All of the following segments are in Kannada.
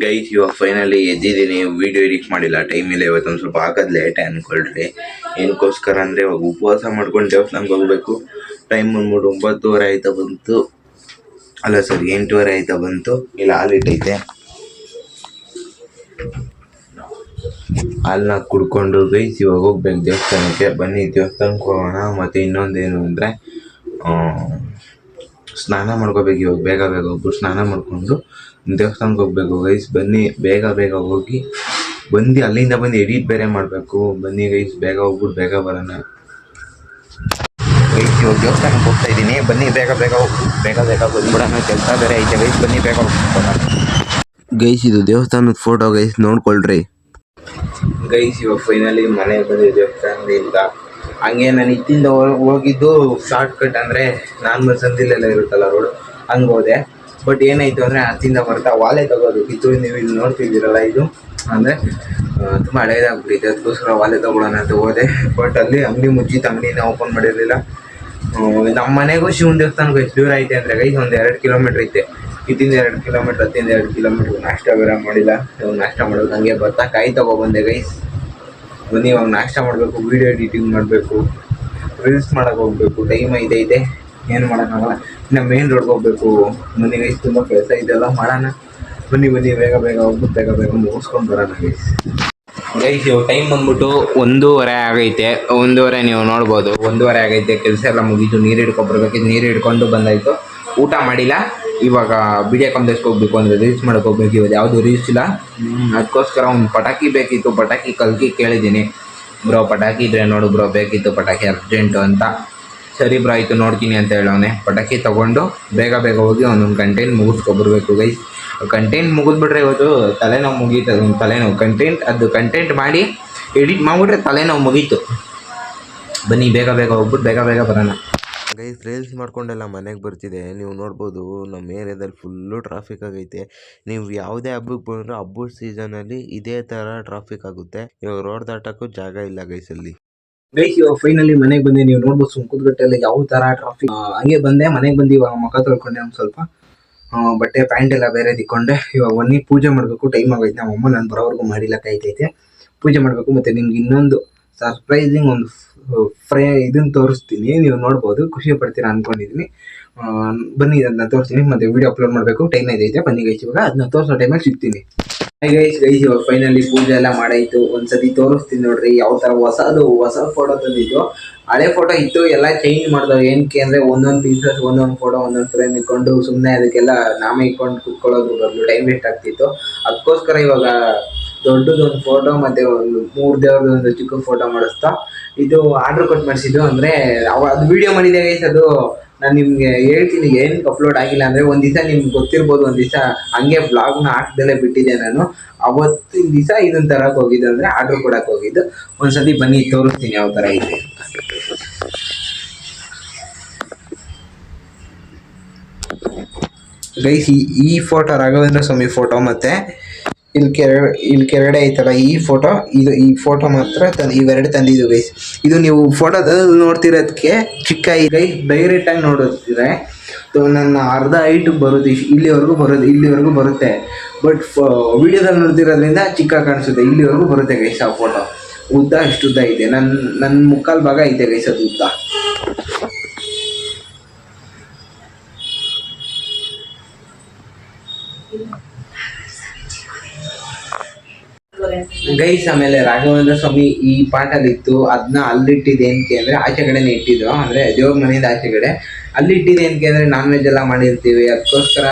ಗೈಸ್ ಇವಾಗ ಫೈನಲಿ ಎದ್ದಿದ್ದೀನಿ. ವಿಡಿಯೋ ಎಡಿಟ್ ಮಾಡಿಲ್ಲ, ಟೈಮ್ ಇಲ್ಲ. ಇವತ್ತೊಂದು ಸ್ವಲ್ಪ ಹಾಕೋದು ಲೇಟ್ ಅನ್ಕೊಳ್ರಿ. ಏನಕ್ಕೋಸ್ಕರ ಅಂದರೆ ಇವಾಗ ಉಪವಾಸ ಮಾಡ್ಕೊಂಡು ದೇವಸ್ಥಾನಕ್ಕೆ ಹೋಗ್ಬೇಕು. ಟೈಮ್ ಬಂದ್ಬಿಟ್ಟು 9:30 ಆಯ್ತಾ ಬಂತು. ಅಲ್ಲ ಸರ್ 8:30 ಆಯ್ತಾ ಬಂತು. ಇಲ್ಲ ಹಾಲಿಟ್ಟೈತೆ, ಹಾಲನ್ನ ಕುಡ್ಕೊಂಡು ಗೈಸ್ ಇವಾಗ ಹೋಗ್ಬೇಕು ದೇವಸ್ಥಾನಕ್ಕೆ. ಬನ್ನಿ ದೇವಸ್ಥಾನಕ್ಕೆ ಹೋಗೋಣ. ಮತ್ತು ಇನ್ನೊಂದೇನು ಅಂದರೆ ಸ್ನಾನ ಮಾಡ್ಕೋಬೇಕು. ಇವಾಗ ಬೇಗ ಬೇಗ ಹೋಗ್ಬಿಟ್ಟು ಸ್ನಾನ ಮಾಡಿಕೊಂಡು ದೇವಸ್ಥಾನಕ್ಕೆ ಹೋಗ್ಬೇಕು ಗೈಸ್. ಬನ್ನಿ ಬೇಗ ಬೇಗ ಹೋಗಿ ಬಂದು ಅಲ್ಲಿಂದ ಬಂದು ಎಡಿಟ್ ಬೇರೆ ಮಾಡಬೇಕು. ಬನ್ನಿ ಗೈಸ್ ಬೇಗ ಹೋಗ್ಬಿಟ್ಟು ಬೇಗ ಬರೋಣ. ಗೈಸ್ ಇವಾಗ ದೇವಸ್ಥಾನಕ್ಕೆ ಹೋಗ್ತಾ ಇದ್ದೀನಿ. ಬನ್ನಿ ಬೇಗ ಬೇಗ ಹೋಗ್ಬಿಟ್ಟು ಬೇಗ ಬೇಗ ಬಂದ್ಬಿಡೋಣ. ಕೆಲಸ ಬೇರೆ ಐತೆ ಗೈಸ್. ಬನ್ನಿ ಬೇಗ ಹೋಗ್ಬಿಡೋಣ. ಗೈಸ್ ಇದು ದೇವಸ್ಥಾನದ ಫೋಟೋ ಗೈಸ್, ನೋಡ್ಕೊಳ್ರಿ. ಗೈಸ್ ಇವಾಗ ಫೈನಲಿ ಮನೆಗೆ ಬಂದಿದ್ದೆ ದೇವಸ್ಥಾನದಿಂದ. ಹಂಗೆ ನಾನು ಇತ್ತಿಂದ ಹೋಗಿದ್ದು ಶಾರ್ಟ್ ಕಟ್, ಅಂದರೆ ನಾರ್ಮಲ್ ಸಂದಿಲೆಲ್ಲ ಇರುತ್ತಲ್ಲ ರೋಡ್, ಹಂಗೆ ಹೋದೆ. ಬಟ್ ಏನಾಯಿತು ಅಂದರೆ ಹತ್ತಿಂದ ಬರ್ತಾ ವಾಲೆ ತಗೋಬೇಕಿತ್ತು. ನೀವು ಇಲ್ಲಿ ನೋಡ್ತಿದ್ದೀರಲ್ಲ, ಇದು ಅಂದರೆ ತುಂಬ ಹಳೇದಾಗ್ಬಿಟ್ಟಿದೆ. ಅದಕ್ಕೋಸ್ಕರ ವಾಲೆ ತಗೊಳ್ಳೋಣ ಅಂತ ಹೋದೆ. ಬಟ್ ಅಲ್ಲಿ ಅಂಗಡಿ ಮುಚ್ಚಿತ್ತು, ಅಂಗಡಿನ ಓಪನ್ ಮಾಡಿರಲಿಲ್ಲ. ನಮ್ಮ ಮನೆಗೂ ಶಿವನ ದೇವಸ್ಥಾನಕ್ಕೂ ಎಷ್ಟು ದೂರ ಐತೆ ಅಂದರೆ ಗೈಸ್, ಒಂದು 2 ಕಿಲೋಮೀಟ್ರ್ ಐತೆ. ಇತ್ತಿಂದ 2 ಕಿಲೋಮೀಟ್ರ್, ಹತ್ತಿಂದ 2 ಕಿಲೋಮೀಟ್ರ್. ನಾಷ್ಟ ಬೇರೆ ಮಾಡಿಲ್ಲ. ಇವಾಗ ನಾಷ್ಟ ಮಾಡೋದು ಹಂಗೆ ಬರ್ತಾ ಕಾಯಿ ತೊಗೊಬಂದೆ ಗೈಸ್. ಬನ್ನಿ ಇವಾಗ ನಾಷ್ಟ ಮಾಡಬೇಕು, ವೀಡಿಯೋ ಎಡಿಟಿಂಗ್ ಮಾಡಬೇಕು, ರೀಲ್ಸ್ ಮಾಡೋಕೆ ಹೋಗ್ಬೇಕು. ಟೈಮ್ ಐತೆ, ಏನು ಮಾಡೋಕ್ಕಾಗಲ್ಲ. ಇನ್ನು ಮೇನ್ ರೋಡ್ಗೆ ಹೋಗ್ಬೇಕು. ಬನ್ನಿ ಗೈಸ್, ತುಂಬ ಕೆಲಸ ಇದೆಲ್ಲ ಮಾಡೋಣ. ಬನ್ನಿ ಬೇಗ ಬೇಗ ಹೋಗ್ಬಿಟ್ಟು ಬೇಗ ಬೇಗ ಮುಗಿಸ್ಕೊಂಡು ಬರೋಣ ಗೈಸ್. ಗೈಸ್ ಇವಾಗ ಟೈಮ್ ಬಂದ್ಬಿಟ್ಟು 1:30 ಆಗೈತೆ. 1:30 ನೀವು ನೋಡ್ಬೋದು, 1:30 ಆಗೈತೆ. ಕೆಲಸ ಎಲ್ಲ ಮುಗೀತು. ನೀರು ಹಿಡ್ಕೊಬರ್ಬೇಕಿತ್ತು, ನೀರು ಹಿಡ್ಕೊಂಡು ಬಂದಾಯಿತು. ಊಟ ಮಾಡಿಲ್ಲ. ಇವಾಗ ವಿಡಿಯೋ ಕಾಂಪ್ಲೆಕ್ಸ್ಗೆ ಹೋಗ್ಬೇಕು, ಅಂದರೆ ರೀಲ್ಸ್ ಮಾಡೋಕೆ ಹೋಗ್ಬೇಕು. ಇವಾಗ ಯಾವುದು ರೀಲ್ಸ್ ಇಲ್ಲ. ಅದಕ್ಕೋಸ್ಕರ ಒಂದು ಪಟಾಕಿ ಬೇಕಿತ್ತು. ಪಟಾಕಿ ಕಲ್ಕಿ ಕೇಳಿದ್ದೀನಿ. ಬ್ರೋ ಪಟಾಕಿ ಇದ್ರೆ ನೋಡು ಬ್ರೋ, ಬೇಕಿತ್ತು ಪಟಾಕಿ ಅರ್ಜೆಂಟು ಅಂತ. ಸರಿ ಬ್ರೋ ಆಯಿತು ನೋಡ್ತೀನಿ ಅಂತ ಹೇಳೋನೆ. ಪಟಾಕಿ ತೊಗೊಂಡು ಬೇಗ ಬೇಗ ಹೋಗಿ ಒಂದೊಂದು ಕಂಟೆಂಟ್ ಮುಗಿಸ್ಕೊಬರ್ಬೇಕು ಗೈಸ್. ಕಂಟೆಂಟ್ ಮುಗಿದ್ಬಿಟ್ರೆ ಇವತ್ತು ತಲೆನೋವು ಮುಗೀತದೆ. ಒಂದು ತಲೆನೋವು ಕಂಟೆಂಟ್ ಮಾಡಿ ಎಡಿಟ್ ಮಾಡಿಬಿಟ್ರೆ ತಲೆನೋವು ಮುಗೀತು. ಬನ್ನಿ ಬೇಗ ಬೇಗ ಹೋಗ್ಬಿಟ್ಟು ಬೇಗ ಬೇಗ ಬರೋಣ ಗೈಸ್. ರೀಲ್ಸ್ ಮಾಡ್ಕೊಂಡೆಲ್ಲ ಮನೆಗೆ ಬರ್ತಿದೆ. ನೀವು ನೋಡ್ಬೋದು ನಮ್ಮ ಏರಿಯಾದಲ್ಲಿ ಫುಲ್ಲು ಟ್ರಾಫಿಕ್ ಆಗೈತೆ. ನೀವು ಯಾವುದೇ ಹಬ್ಬಕ್ಕೆ ಬಂದರೂ ಹಬ್ಬದ ಸೀಸನಲ್ಲಿ ಇದೇ ಥರ ಟ್ರಾಫಿಕ್ ಆಗುತ್ತೆ. ಇವಾಗ ರೋಡ್ ದಾಟೋಕ್ಕೂ ಜಾಗ ಇಲ್ಲ ಗೈಸ್ ಅಲ್ಲಿ. ಗೈಸ್ ಇವಾಗ ಫೈನಲಿ ಮನೆಗೆ ಬಂದೆ. ನೀವು ನೋಡ್ಬೋದು ಸುಂಕದಗಟ್ಟೆಯಲ್ಲಿ ಯಾವ ಥರ ಟ್ರಾಫಿಕ್. ಹಂಗೆ ಬಂದೆ, ಮನೆಗೆ ಬಂದು ಇವಾಗ ಮುಖ ತೊಳ್ಕೊಂಡೆ. ಒಂದು ಸ್ವಲ್ಪ ಬಟ್ಟೆ ಪ್ಯಾಂಟ್ ಎಲ್ಲ ಬೇರೆ ದಿಕ್ಕೊಂಡೆ. ಇವಾಗ ಬನ್ನಿ ಪೂಜೆ ಮಾಡಬೇಕು. ಟೈಮ್ ಆಗೈತೆ. ನಮ್ಮ ಅಮ್ಮ ನಾನು ಬರೋವರೆಗೂ ಮಾಡಿಲ್ಲ, ಕಾಯ್ತೈತೆ. ಪೂಜೆ ಮಾಡಬೇಕು. ಮತ್ತು ನಿಮ್ಗೆ ಇನ್ನೊಂದು ಸರ್ಪ್ರೈಸಿಂಗ್ ಒಂದು ಇದನ್ನು ತೋರಿಸ್ತೀನಿ. ನೀವು ನೋಡ್ಬೋದು, ಖುಷಿ ಪಡ್ತೀರಾ ಅಂದ್ಕೊಂಡಿದ್ದೀನಿ. ಬನ್ನಿ ಅದನ್ನ ತೋರಿಸ್ತೀನಿ. ಮತ್ತು ವಿಡಿಯೋ ಅಪ್ಲೋಡ್ ಮಾಡಬೇಕು. ಟೈಮ್ ಐತೆ. ಬನ್ನಿ ಗೈಸ್ ಇವಾಗ ಅದನ್ನ ತೋರಿಸೋ ಟೈಮಲ್ಲಿ ಸಿಗ್ತೀನಿ. ಗೈಸ್ ಇವಾಗ ಫೈನಲಿ ಪೂಜೆ ಎಲ್ಲ ಮಾಡಾಯಿತು. ಒಂದ್ಸತಿ ತೋರಿಸ್ತೀನಿ ನೋಡ್ರಿ ಯಾವ ಥರ ಹೊಸ ಫೋಟೋ ತಂದಿದ್ದು. ಹಳೆ ಫೋಟೋ ಇತ್ತು, ಎಲ್ಲ ಚೇಂಜ್ ಮಾಡಿದವು. ಏನಕ್ಕೆ ಅಂದರೆ ಒಂದೊಂದು ಪೀಸಸ್, ಒಂದೊಂದು ಫೋಟೋ, ಒಂದೊಂದು ಫ್ರೇಮ್ ಇಟ್ಕೊಂಡು ಸುಮ್ಮನೆ ಅದಕ್ಕೆಲ್ಲ ನಾಮೇ ಇಟ್ಕೊಂಡು ಕುತ್ಕೊಳ್ಳೋದು ಬದಲು ಟೈಮ್ ವೇಸ್ಟ್ ಆಗ್ತಿತ್ತು. ಅದಕ್ಕೋಸ್ಕರ ಇವಾಗ ದೊಡ್ಡದೊಂದು ಫೋಟೋ ಮತ್ತು ಒಂದು 3 ದೇವ್ರದ್ದು ಒಂದು ಚಿಕ್ಕ ಫೋಟೋ ಮಾಡಿಸ್ತಾ ಇದು ಆರ್ಡ್ರ್ ಕೊಟ್ಟು ಮಾಡಿಸಿದ್ದು. ಅಂದರೆ ಅದು ವೀಡಿಯೋ ಮಾಡಿದೆ ಗೈಸ್. ಅದು ನಾನು ನಿಮಗೆ ಹೇಳ್ತೀನಿ ಏನಕ್ಕೆ ಅಪ್ಲೋಡ್ ಆಗಿಲ್ಲ ಅಂದರೆ, ಒಂದು ದಿವಸ ನಿಮ್ಗೆ ಗೊತ್ತಿರ್ಬೋದು, ಒಂದು ದಿವಸ ಹಂಗೆ ಬ್ಲಾಗ್ನ ಹಾಕ್ದಲ್ಲೇ ಬಿಟ್ಟಿದ್ದೆ ನಾನು. ಅವತ್ತಿನ ದಿವಸ ಇದನ್ನು ತರಕ್ಕೆ ಹೋಗಿದ್ದು, ಅಂದರೆ ಆರ್ಡ್ರ್ ಕೊಡೋಕೆ ಹೋಗಿದ್ದು. ಒಂದ್ಸತಿ ಬನ್ನಿ ತೋರಿಸ್ತೀನಿ ಯಾವ ಥರ ಇದೆ. ಗೈಸ್ ಈ ಫೋಟೋ ರಾಘವೇಂದ್ರ ಸ್ವಾಮಿ ಫೋಟೋ, ಮತ್ತು ಇಲ್ಲಿ ಕೆಳಗಡೆ ಐತಲ್ಲ ಈ ಫೋಟೋ, ಈ ಫೋಟೋ ಮಾತ್ರ ಇವೆರಡು ತಂದಿದ್ದು ಗೈಸ್. ಇದು ನೀವು ಫೋಟೋದ ನೋಡ್ತಿರೋದಕ್ಕೆ ಚಿಕ್ಕ ಗೈಸ್, ಡೈರೆಕ್ಟಾಗಿ ನೋಡಿದ್ರೆ ನನ್ನ ಅರ್ಧ ಹೈಟಿಗೆ ಬರೋದು, ಇಲ್ಲಿವರೆಗೂ ಬರುತ್ತೆ. ಬಟ್ ವಿಡಿಯೋದಲ್ಲಿ ನೋಡ್ತಿರೋದ್ರಿಂದ ಚಿಕ್ಕ ಕಾಣಿಸುತ್ತೆ. ಇಲ್ಲಿವರೆಗೂ ಬರುತ್ತೆ ಗೈಸ್ ಆ ಫೋಟೋ. ಉದ್ದ ಇಷ್ಟುದ್ದ ಇದೆ. ನನ್ನ ಮುಕ್ಕಾಲು ಭಾಗ ಐತೆ ಗೈಸ್ ಅದು ಉದ್ದ. ಗೈಸ್ ಆಮೇಲೆ ರಾಘವೇಂದ್ರ ಸ್ವಾಮಿ ಈ ಪಾಟಲ್ಲಿತ್ತು. ಅದನ್ನ ಅಲ್ಲಿಟ್ಟಿದೆ ಏನಕ್ಕೆ ಅಂದರೆ ಆಚೆ ಕಡೆನೇ ಇಟ್ಟಿದ್ದು, ಅಂದರೆ ದೇವ್ರ ಮನೆಯಿಂದ ಆಚೆ ಕಡೆ ಅಲ್ಲಿಟ್ಟಿದೆ ಏನಕ್ಕೆ ಅಂದರೆ ನಾನ್ ವೆಜ್ ಎಲ್ಲ ಮಾಡಿರ್ತೀವಿ, ಅದಕ್ಕೋಸ್ಕರ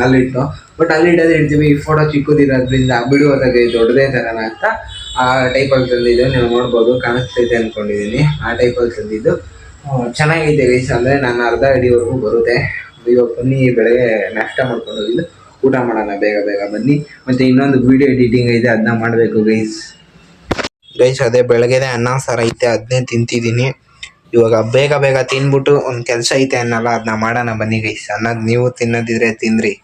ಅಲ್ಲಿಟ್ಟು. ಬಟ್ ಅಲ್ಲಿಟ್ಟೋದ್ರೆ ಇಡ್ತೀವಿ. ಈ ಫೋಟೋ ಚಿಕ್ಕದಿರೋದ್ರಿಂದ ಬಿಡುವುದಾಗ ದೊಡ್ಡದೇ ಥರನ ಅಂತ ಆ ಟೈಪಲ್ಲಿ ತಂದಿದ್ದು. ನೀವು ನೋಡ್ಬೋದು, ಕಾಣಿಸ್ತೈತೆ ಅಂದ್ಕೊಂಡಿದ್ದೀನಿ. ಆ ಟೈಪಲ್ಲಿ ತಂದಿದ್ದು ಚೆನ್ನಾಗೈತೆ ಗೈಸ್. ಅಂದರೆ ನಾನು ಅರ್ಧ ಅಡಿವರೆಗೂ ಬರುತ್ತೆ. ಇವಾಗ ಬನ್ನಿ ಬೆಳಗ್ಗೆ ನಾಷ್ಟ ಮಾಡ್ಕೊಂಡು ಹೋಗಿದ್ದು, ಊಟ ಮಾಡೋಣ ಬೇಗ ಬೇಗ ಬನ್ನಿ. ಮತ್ತು ಇನ್ನೊಂದು ವೀಡಿಯೋ ಎಡಿಟಿಂಗ್ ಐತೆ, ಅದನ್ನ ಮಾಡಬೇಕು ಗೈಸ್. ಅದೇ ಬೆಳಗ್ಗೆದೆ ಅನ್ನ ಸಾರು ಐತೆ, ಅದನ್ನೇ ತಿಂತಿದ್ದೀನಿ. ಇವಾಗ ಬೇಗ ಬೇಗ ತಿಂದ್ಬಿಟ್ಟು ಒಂದು ಕೆಲಸ ಐತೆ ಅನ್ನಲ್ಲ, ಅದನ್ನ ಮಾಡೋಣ ಬನ್ನಿ ಗೈಸ್. ಅನ್ನೋದು ನೀವು ತಿನ್ನೋದಿದ್ರೆ ತಿನ್ನಿರಿ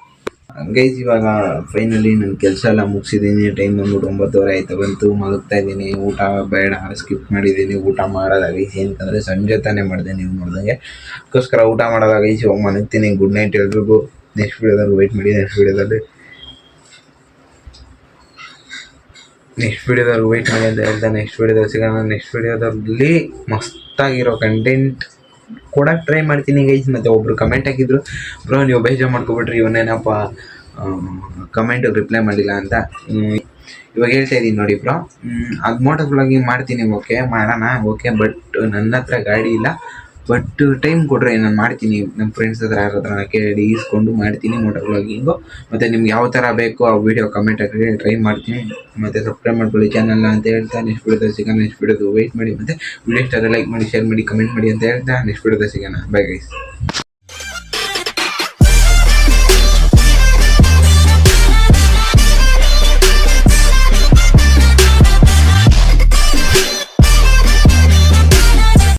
ಗೈಸ್. ಇವಾಗ ಫೈನಲಿ ನನ್ನ ಕೆಲಸ ಎಲ್ಲ ಮುಗಿಸಿದ್ದೀನಿ. ಟೈಮ್ ಬಂದ್ಬಿಟ್ಟು 9:30 ಆಯ್ತು ಬಂತು. ಮಲಗ್ತಾ ಇದ್ದೀನಿ. ಊಟ ಬೇಡ, ಸ್ಕಿಪ್ ಮಾಡಿದ್ದೀನಿ. ಊಟ ಮಾಡೋದಾಗ ಗೈಸ್, ಏನಂತಂದರೆ ಸಂಜೆ ತಾನೇ ಮಾಡಿದೆ ನೀವು ನೋಡಿದಾಗೆ. ಅದಕ್ಕೋಸ್ಕರ ಊಟ ಮಾಡೋದಾಗ ಗೈಸ್ ಇವಾಗ ಮಲಗ್ತೀನಿ. ಗುಡ್ ನೈಟ್ ಎಲ್ರಿಗೂ. ನೆಕ್ಸ್ಟ್ ವೀಡಿಯೋದಲ್ಲಿ ವೆಯ್ಟ್ ಮಾಡಿ. ನೆಕ್ಸ್ಟ್ ವೀಡಿಯೋದಲ್ಲಿ ನೆಕ್ಸ್ಟ್ ವೀಡಿಯೋದವ್ರಿಗೆ ವೆಯ್ಟ್ ಮಾಡಿ ಅಂತ ಹೇಳ್ತಾ ನೆಕ್ಸ್ಟ್ ವೀಡಿಯೋದಲ್ಲಿ ಸಿಗೋಣ. ನೆಕ್ಸ್ಟ್ ವೀಡಿಯೋದಲ್ಲಿ ಮಸ್ತಾಗಿರೋ ಕಂಟೆಂಟ್ ಕೊಡೋಕ್ಕೆ ಟ್ರೈ ಮಾಡ್ತೀನಿ ಗೈಸ್. ಮತ್ತು ಒಬ್ಬರು ಕಮೆಂಟ್ ಹಾಕಿದ್ರು, ಬ್ರೋ ನೀವು ಬೇಜಾರು ಮಾಡ್ಕೊಬಿಟ್ರಿ ಇವನೇನಪ್ಪ ಕಮೆಂಟಿಗೆ ರಿಪ್ಲೈ ಮಾಡಿಲ್ಲ ಅಂತ. ಇವಾಗ ಹೇಳ್ತಾ ಇದ್ದೀನಿ ನೋಡಿ ಬ್ರೋ, ಅದು ಮೋಟೋ ವ್ಲಾಗಿಂಗ್ ಮಾಡ್ತೀನಿ, ಓಕೆ ಮಾಡೋಣ, ಓಕೆ. ಬಟ್ ನನ್ನ ಹತ್ರ ಗಾಡಿ ಇಲ್ಲ. ಬಟ್ ಟೈಮ್ ಕೊಟ್ಟರೆ ನಾನು ಮಾಡ್ತೀನಿ. ನಮ್ಮ ಫ್ರೆಂಡ್ಸ್ ಹತ್ರ ಯಾರ ಹತ್ರ ಕೇಳಿ ಇಸ್ಕೊಂಡು ಮಾಡ್ತೀನಿ ಮೋಟೋ ವ್ಲಾಗಿಂಗು. ಮತ್ತು ನಿಮ್ಗೆ ಯಾವ ಥರ ಬೇಕು ಆ ವೀಡಿಯೋ ಕಮೆಂಟ್ ಹಾಕಿ ಟ್ರೈ ಮಾಡ್ತೀನಿ. ಮತ್ತು ಸಬ್ಸ್ಕ್ರೈಬ್ ಮಾಡ್ಕೊಳ್ಳಿ ಚಾನಲ್ನ ಅಂತ ಹೇಳ್ತಾ ನೆಕ್ಸ್ಟ್ ವೀಡಿಯೋದಲ್ಲಿ ಸಿಗೋಣ. ನೆಕ್ಸ್ಟ್ ವೀಡಿಯೋದು ವೆಯ್ಟ್ ಮಾಡಿ. ಮತ್ತು ವೀಡಿಯೋ ಇಷ್ಟ ಲೈಕ್ ಮಾಡಿ, ಶೇರ್ ಮಾಡಿ, ಕಮೆಂಟ್ ಮಾಡಿ ಅಂತ ಹೇಳ್ತಾ ನೆಕ್ಸ್ಟ್ ವೀಡಿಯೋದಲ್ಲಿ ಸಿಗೋಣ. Bye guys.